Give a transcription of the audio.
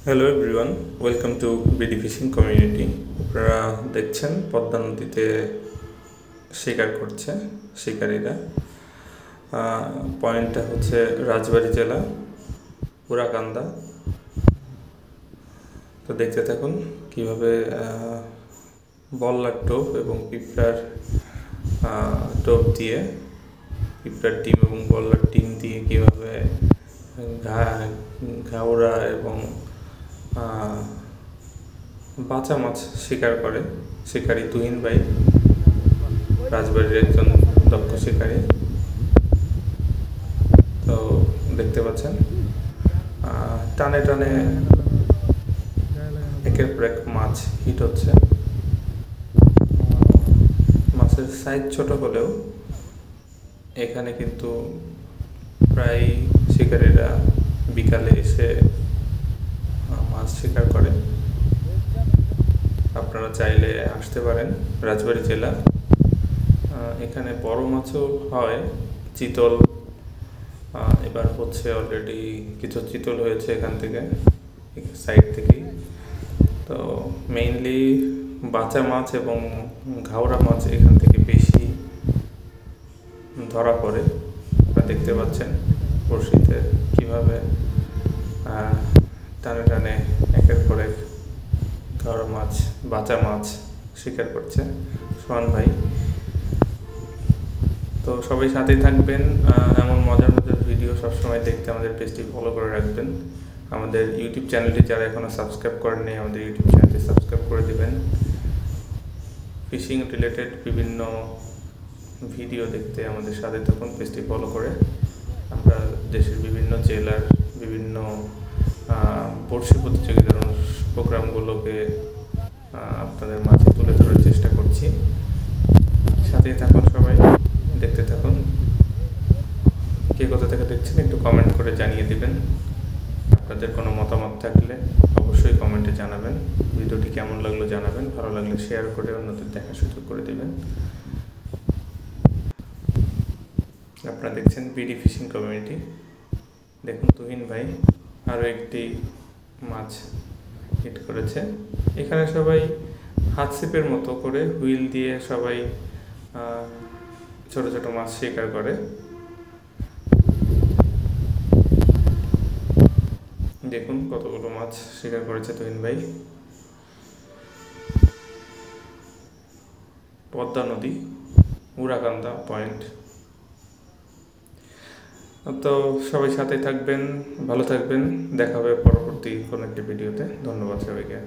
Hello everyone, welcome to BD fishing community. আপনারা দেখছেন পদ্মা নদীতে শিকার করছে শিকারীরা। পয়েন্টটা হচ্ছে রাজবাড়ী জেলা উরাকান্দা। তো দেখতে থাকুন কীভাবে বল্লার টোপ এবং পিঁপড়ার টোপ দিয়ে, পিঁপড়ার ডিম এবং বল্লার ডিম দিয়ে কীভাবে ঘাওড়া এবং বাঁচা মাছ শিকার করে শিকারী তুহিন ভাই, রাজবাড়ির একজন দক্ষ শিকারী। তো দেখতে পাচ্ছেন টানে টানে একের পর এক মাছ হিট হচ্ছে। মাছের সাইজ ছোট হলেও এখানে কিন্তু প্রায় শিকারীরা বিকালে এসে মাছ শিকার করে। আপনারা চাইলে আসতে পারেন রাজবাড়ী জেলা। এখানে বড় মাছও হয়, চিতল এবার হচ্ছে, অলরেডি কিছু চিতল হয়েছে এখান থেকে, সাইড থেকেই। তো মেইনলি বাঁচা মাছ এবং ঘাওড়া মাছ এখান থেকে বেশি ধরা পড়ে। আপনারা দেখতে পাচ্ছেন বড়শিতে কীভাবে টানে টানে একের পর এক ঘাওড়া মাছ, বাঁচা মাছ শিকার করছে সোহান ভাই। তো সবাই সাথেই থাকবেন। এমন মজার মজার ভিডিও সবসময় দেখতে আমাদের পেজটি ফলো করে রাখবেন। আমাদের ইউটিউব চ্যানেলটি যারা এখনও সাবস্ক্রাইব করেননি, আমাদের ইউটিউব চ্যানেলটি সাবস্ক্রাইব করে দেবেন। ফিশিং রিলেটেড বিভিন্ন ভিডিও দেখতে আমাদের সাথে থাকুন, পেজটি ফলো করে। আমরা দেশের বিভিন্ন জেলার বিভিন্ন বড়শি প্রতিযোগিতার প্রোগ্রামগুলোকে আপনাদের মাঝে তুলে ধরার চেষ্টা করছি। সাথেই থাকুন, সবাই দেখতে থাকুন। কে কোথা থেকে দেখছেন একটু কমেন্ট করে জানিয়ে দিবেন। আপনাদের কোনো মতামত থাকলে অবশ্যই কমেন্টে জানাবেন। ভিডিওটি কেমন লাগলো জানাবেন, ভালো লাগলে শেয়ার করে অন্যদের দেখার সুযোগ করে দেবেন। আপনারা দেখছেন বিডি ফিশিং কমিউনিটি। দেখুন তুহিন ভাই আরও একটি মাছ হিট করেছে। এখানে সবাই হাত ছিপের মতো করে হুইল দিয়ে সবাই ছোট ছোট মাছ শিকার করে। দেখুন কতগুলো মাছ শিকার করেছে তুহিন ভাই। পদ্মা নদী, উরাকান্দা পয়েন্ট। তো সবাই সাথে থাকবেন, ভালো থাকবেন। দেখা হবে পরবর্তী কোনো একটি ভিডিওতে। ধন্যবাদ সবাইকে।